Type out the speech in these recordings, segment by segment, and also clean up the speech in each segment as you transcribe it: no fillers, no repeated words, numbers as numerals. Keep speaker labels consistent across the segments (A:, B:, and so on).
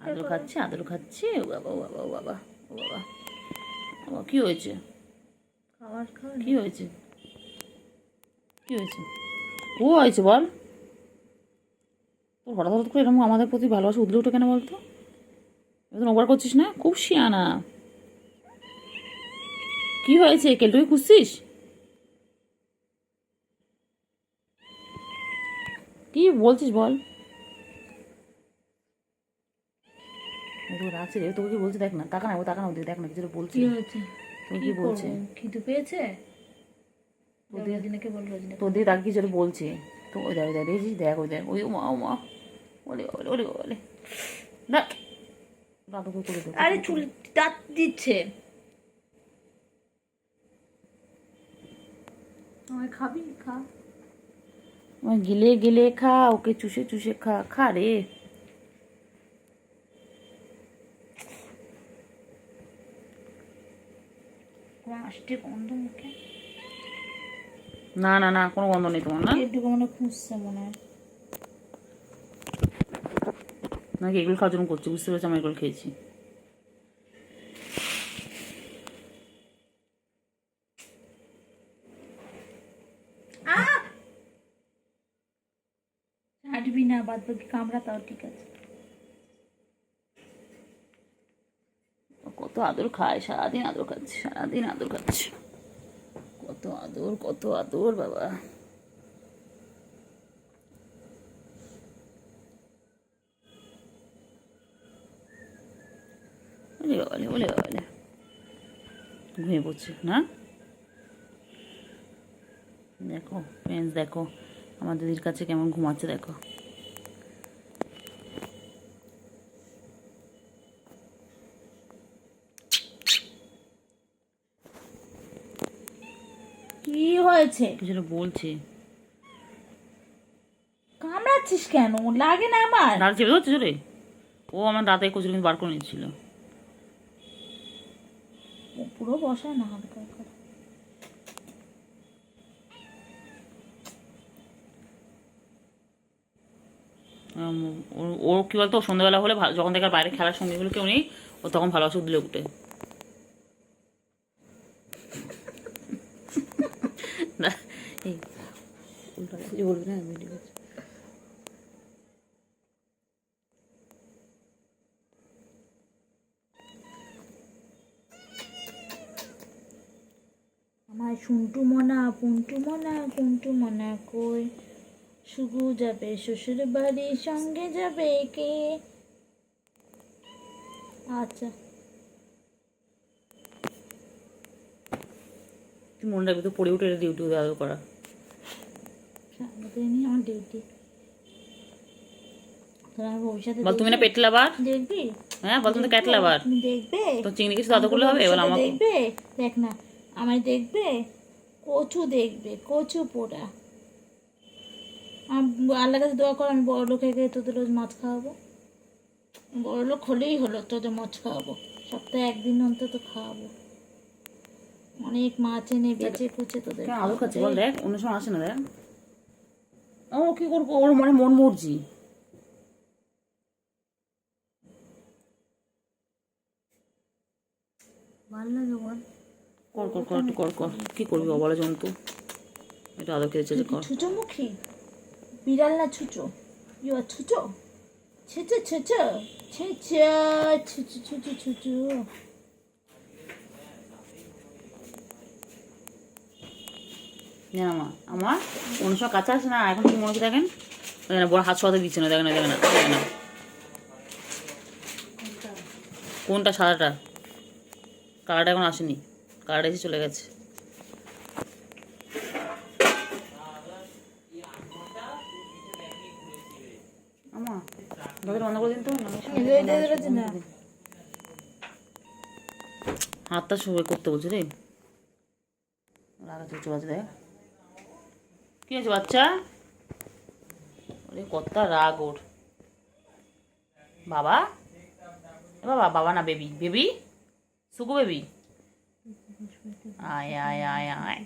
A: আদর খাচ্ছে আদর খাচ্ছে। ও বাবা ও বাবা ও বাবা ও বাবা বাবা, কি হয়েছে? কি হয়েছে? কি হয়েছে? ও হয়েছে বল। তোর হঠাৎ হঠাৎ করে এরকম আমাদের প্রতি ভালোবাসা উঠলে উঠে কেন বলতো? এখন ওভার করছিস না, খুব শিয়ানা। কি হয়েছে? কেলটুকে খুঁজছিস? কি বলছিস বল। রাখছি রে, তোকে কি বলছে দেখ না, তাকা না, ও তাকা না, ওদের দেখ না, কিছু বলছি।
B: কি হয়েছে?
A: তোকে কি বলছে?
B: খিদে পেয়েছে?
A: তোর দিকে তাকে কিছু বলছে তো। ওই দেখ দেখ দেখছিস, দেখ ওই দেখ, ওই মা ও মা, ওলে ওলে ওলে ওলে, দেখ দাদু করে দেবো।
B: আরে চুল দাঁত দিচ্ছে। আমায় খাবি? খা।
A: গিলে গিলে খা, ওকে চুষে চুষে খা, খা রে।
B: আসতে গন্ধ মুখে।
A: না না না, কোনো গন্ধ নেই তোমার, না
B: একটু মনে খুঁজছে মনে হয়।
A: নাকি এগুলো খাওয়ার জন্য করছি, বুঝতে পেরেছি, আমি এগুলো খেয়েছি।
B: হাঁটবি না, বাদ বাকি কামড়া তাও ঠিক আছে।
A: কত আদর খায়, সারাদিন আদর খাচ্ছে, সারাদিন আদর খাচ্ছে। কত আদর, কত আদর বাবা। ওলে বাবালে ওলে বাবালে, ঘুমিয়ে পড়ছে না। দেখো ফ্রেন্ডস, দেখো আমার দিদির কাছে কেমন ঘুমাচ্ছে, দেখো।
B: কি হয়েছে?
A: কিছু বলছে।
B: কামড়াচ্ছিস কেন? লাগে না আমার?
A: দাঁড় চেপে ধরছে রে। ও আমার দাঁতে কচুরি কিন্তু বার করে নিচ্ছিল।
B: পুরো বসায় না, হালকা হালকা।
A: ওর কি বলতো, সন্ধ্যাবেলা হলে যখন দেখার বাইরে খেলার সঙ্গে হলে কেউ নেই, ও তখন ভালোবাসা দিলে উঠে। এই উল্টা কিছু বলবি না, ভিডিও করছি।
B: আমার শুন্টু মনা, পুন্টু মনা, কুন্টু মনা কই? শুধু যাবে শ্বশুর বাড়ি, সঙ্গে যাবে কে? আচ্ছা,
A: তুই মনে রাখবি তো, পড়ে উঠে ডিউটি আদর করা।
B: সারাদিনই আমার ডিউটি। তোর আমি ভবিষ্যতে
A: বল তুমি না পেট লাভার?
B: দেখবি?
A: হ্যাঁ বল, তুমি তো ক্যাট লাভার।
B: তুমি দেখবে?
A: তো চিংড়ি কিছু আদর করলে হবে? এবার আমার
B: দেখবে? দেখ না, আমায় দেখবে। কচু দেখবে, কচু পোড়া। আল্লাহ কাছে দোয়া কর, আমি বড় লোক হয়ে গিয়ে তোদের রোজ মাছ খাওয়াবো। বড় লোক হলেই হলো, তোদের মাছ খাওয়াবো, সপ্তাহে একদিন অন্তত খাওয়াবো। অনেক মাছ এনে বেচে কুচে তোদের
A: কেন আদর খাচ্ছে বল, দেখ অন্য সময় আসে না, দেখ ও কি করবো, ওর মানে মন মর্জি।
B: ভালো লাগে বল।
A: কর কর কর একটু কর কর, কি করবি অবলা জন্তু, এটা আদর খেয়েছে যে কর।
B: ছুচো মুখী বিড়াল না ছুচো? ইউ আর ছুচো, ছুচো ছুচো ছুচো ছুচো ছুচো ছুচো।
A: জান আমার অন্য সময় কাছে আসে না, এখন কি মনে হচ্ছে দেখেন, বড় হাত সহাতে দিচ্ছে না, দেখে না দেখে না দেখে না। কোনটা? সাদাটা? কালারটা এখন আসেনি, কালারটা এসে চলে গেছে। আমা দরজা বন্ধ করে দিন তো, হাতটা সবাই করতে বলছে রে। রাগা চলছে বাজে, দেখ কি হয়েছে বাচ্চা? ওরে কতটা রাগ ওর। বাবা বাবা, বাবা না বেবি, বেবি সুকু বেবি, আয় আয় আয় আয়।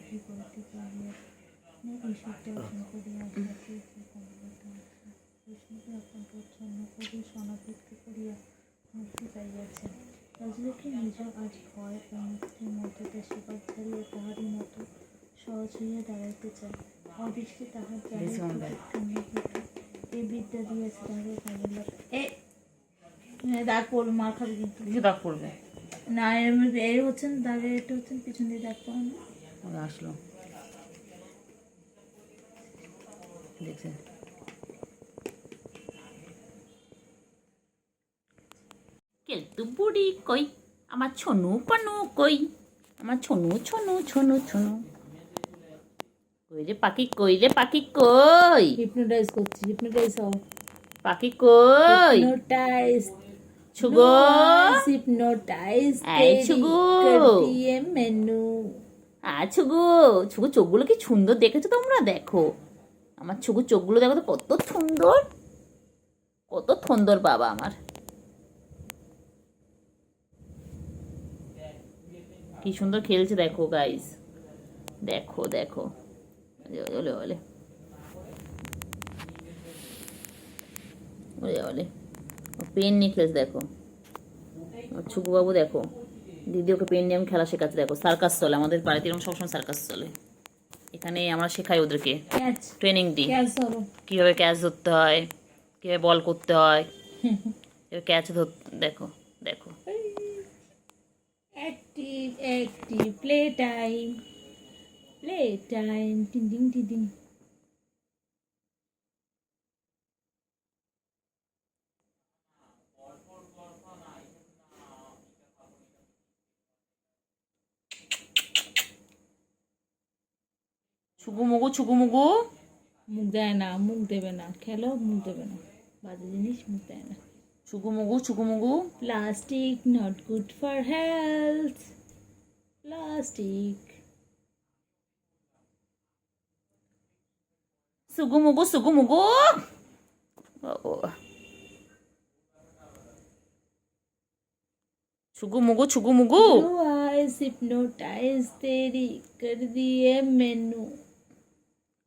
B: মুক্তি পাইয়াছে। রাজলক্ষ্মী নিজ আজ ভয় ও মুক্তির মধ্যে তার সেবার ছাড়িয়া তাহারই মতো সহজ হইয়া দাঁড়াইতে চায়। অদৃষ্টে তাহার এ বিদ্যা দিয়েছে তাহাকে কাজে লাগ দাগ পড়বে, মার খাবে কিন্তু।
A: কিছু দাগ পড়বে
B: না এই হচ্ছেন দাগে, এটা হচ্ছেন পিছন দিয়ে দাগ পড়ানো।
A: আসলো দেখছে কেলতু বুড়ি কই, আমার ছনু পানু কই, আমার ছনু ছনু ছনু ছনু কই রে পাখি, কই রে পাখি কই,
B: হিপনোটাইজ করছি, হিপনোটাইজ হও।
A: পাখি কই,
B: হিপনোটাইজ
A: ছুগো
B: হিপনোটাইজ
A: এই ছুগু,
B: মেনু
A: ছুগু ছুগু চোখগুলো কি সুন্দর দেখেছো তোমরা? দেখো আমার ছুগু চোখগুলো দেখো তো কত সুন্দর, কত সুন্দর বাবা আমার, কি সুন্দর খেলছে দেখো গাইস, দেখো দেখো ওলে ওলে ওলে ওলে পেন নিয়ে খেলছে দেখো ছুকু বাবু, দেখো দিদি ওকে পেন নিয়ে আমি খেলা শেখাচ্ছে, দেখো সার্কাস চলে আমাদের বাড়িতে, এরকম সবসময় সার্কাস চলে, এখানে আমরা শেখাই ওদেরকে,
B: ক্যাচ
A: ট্রেনিং দিই
B: ক্যাচ ধরো।
A: কীভাবে ক্যাচ ধরতে হয়, কীভাবে বল করতে হয়, ক্যাচ ধর, দেখো দেখো
B: active active play time, play time, টিং টিং টিং টিং।
A: ছুগু মুগু ছুগু মুগু,
B: মুখ দেয় না, মুখ দেবে না, খেলো মুখ দেবে না, বাজে জিনিস মুখ দেয় না।
A: ছুগু মুগু ছুগু মুগু,
B: plastic not good for health, plastic.
A: সুগু মুগু সুগু মুগু, छुगु मुगु छुगु मुगु,
B: Blue eyes hypnotize तेरी कर दिए मेनू,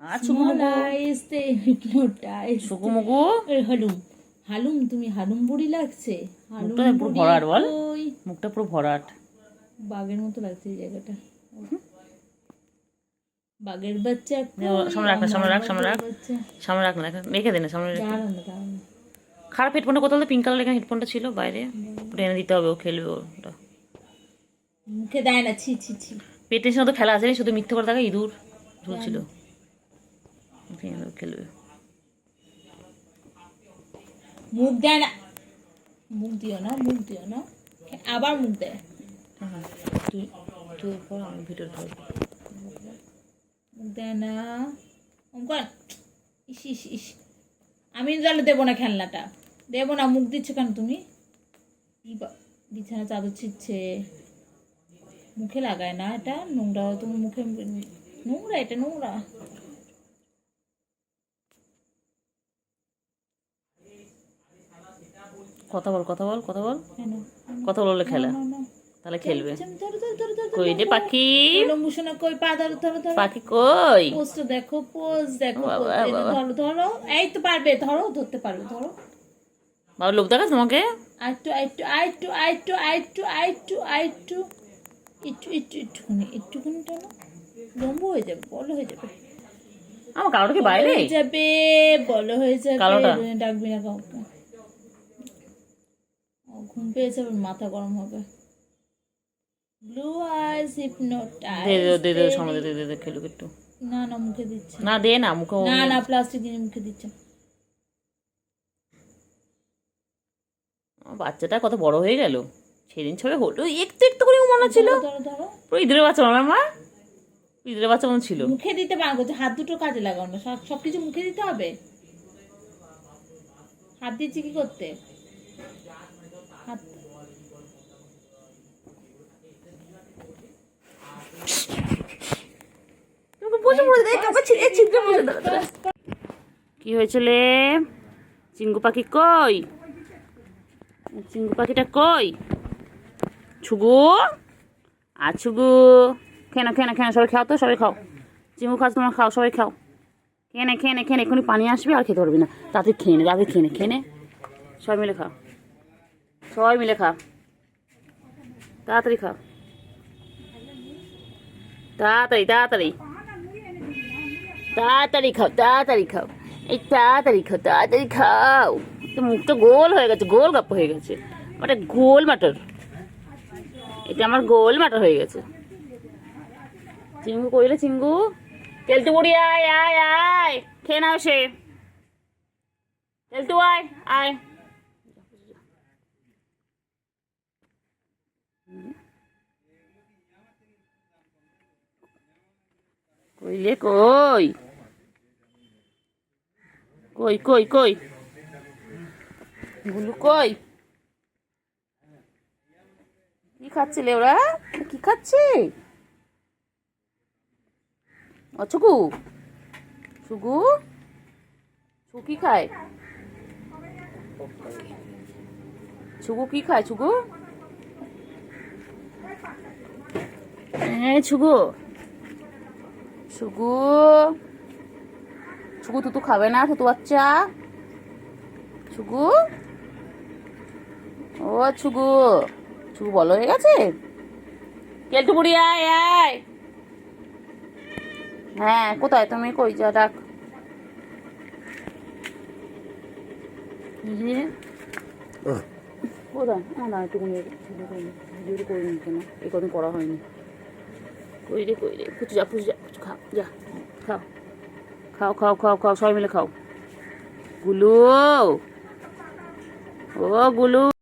A: छुगु
B: small
A: मुगु
B: eyes ते hypnotize।
A: छुगु मुगु,
B: হালুম হালুম, তুমি হালুম বুড়ি লাগছে। হালুম
A: মুখটা পুরো ভরাট বল,
B: ওই
A: মুখটা পুরো ভরাট,
B: বাঘের মতো লাগছে এই জায়গাটা। বাঘের বাচ্চা
A: সামনে রাখ না, সামনে রাখ, সামনে রাখ, সামনে রাখ না, রেখে দে না সামনে রেখে।
B: দাঁড়ান না, দাঁড়ান না।
A: খারাপ হেডফোনটা কোথাও পিঙ্ক কালার এখানে হেডফোনটা ছিল বাইরে, ওটা এনে দিতে হবে, ও খেলবে ওটা,
B: মুখে দেয় না, ছি ছি ছি।
A: পেটের সাথে খেলা আছে, শুধু মিথ্যে করে থাকা, ইঁদুর ঝুলছিল, খেলবে।
B: মুখ দেয় না, মুখ দিও না, মুখ দিও না, আবার মুখ দেয়।
A: তুই তুই পর আমি ভিডিও করব,
B: মুখ দেয় না, অঙ্কন। ইস ইস ইস, আমি তাহলে দেবো না খেলনাটা, দেবো না। মুখ দিচ্ছ কেন তুমি? বিছানা চাদর ছিচ্ছে, মুখে লাগায় না, এটা নোংরা, তুমি মুখে নোংরা, এটা নোংরা।
A: কথা বল কথা বল কথা বল,
B: কেন?
A: কথা বললে খেলা,
B: না, না।
A: তাহলে খেলবে।
B: ধরো, ধরো, ধরো, ধরো,
A: কই রে পাখি,
B: লম্বুসোনা কই, পা ধরো, ধরো, ধরো।
A: পাখি কই,
B: পোস্টটা দেখো, পোজ দেখো,
A: বাবা,
B: pose। এই যে
A: বাবা।
B: ধরো, ধরো, এই তো পারবে, ধরো, ধরতে পারবে, ধরো।
A: বাবা লোক দেখা তোমাকে,
B: আইটু আইটু আইটু আইটু আইটু আইটু আইটু, একটু একটু একটুখানি, একটুখানি টানো, লম্বু হয়ে যাবে, বলো হয়ে যাবে,
A: আমার কালোটা কি বাইরে,
B: হয়ে যাবে, বলো হয়ে যাবে।
A: কালোটা?
B: ডাকবি না কাউকে, ঘুম পেয়েছে, আবার মাথা গরম হবে। ব্লু আইজ হিপনোটাইজ,
A: দে দে দে দে সামনে দে দে দে খেলুক একটু,
B: না না মুখে দিচ্ছে
A: না দে না মুখে,
B: না, না প্লাস্টিক দিয়ে মুখে দিচ্ছে।
A: আমার বাচ্চাটা কত বড় হয়ে গেল, সেদিন ছবে হলো একটু একটু করে মনে ছিল,
B: ধরো ধরো,
A: পুরো ইঁদুরের বাচ্চা আমার মা, ইঁদুরের বাচ্চা মনে ছিল।
B: মুখে দিতে পারবো, হাত দুটো কাজে লাগাও না, সবকিছু মুখে দিতে হবে। হাত দিচ্ছি কি করতে, হাত
A: কি হয়েছিল চিঙ্গু পাখি কই, চিঙ্গু পাখিটা কই, ছুগু আর ছুগু, খেয়ে না খেয়ে না খেয়ে না, সবাই খাও তো, সবাই খাও, চিঙ্গু খাও তোমরা, খাও সবাই খাও, খেয়ে নে খেয়ে নে খেয়ে নে, এক্ষুনি পানি আসবে আর খেতে পারবি না, তাড়াতাড়ি খেয়ে নে, তাড়াতাড়ি খেয়ে নে, খেয়ে নে, সবাই মিলে খাও, সবাই সবাই মিলে খা, তাড়াতাড়ি খা, তাড়াতাড়ি তাড়াতাড়ি তাড়াতাড়ি খাও, তাড়াতাড়ি খাও, এই তাড়াতাড়ি খাও, তাড়াতাড়ি খাও। তো মুখটা গোল হয়ে গেছে, গোল গাপ্প হয়ে গেছে, ওটা গোল মাটার, এটা আমার গোল মাটার হয়ে গেছে। চিঙ্গু কইলে চিঙ্গু, তেলটু বুড়ি আয় আয় আয়, খেয়ে নাও সে, তেলটু আয় আয়। কইলে কই, কই কই কই, গুলু কই, কি খাচ্ছিলে ওরা, কি খাচ্ছে? ও ছুকু, ছুকু, ছুকু কি খায়? ছুকু কি খায়? ছুকু, ছুকু, ছুকু, ছুকু তুতু খাবে না, তুতু বাচ্চা, ছুকু, ও ছুকু, ছুকু বলো হয়ে গেছে। কেলটু বুড়ি আয় আয়, হ্যাঁ কোথায় তুমি, কই যা ডাক। কোথায় না একটুকুনি ভিডিওটা করে নি কেন, এই কদিন করা হয়নি। কই রে পুচু যা, পুচু যা, পুচু খাও যা, খাও খাও খাও খাও খাও, সবাই মিলে খাও। গুলু, ও গুলু।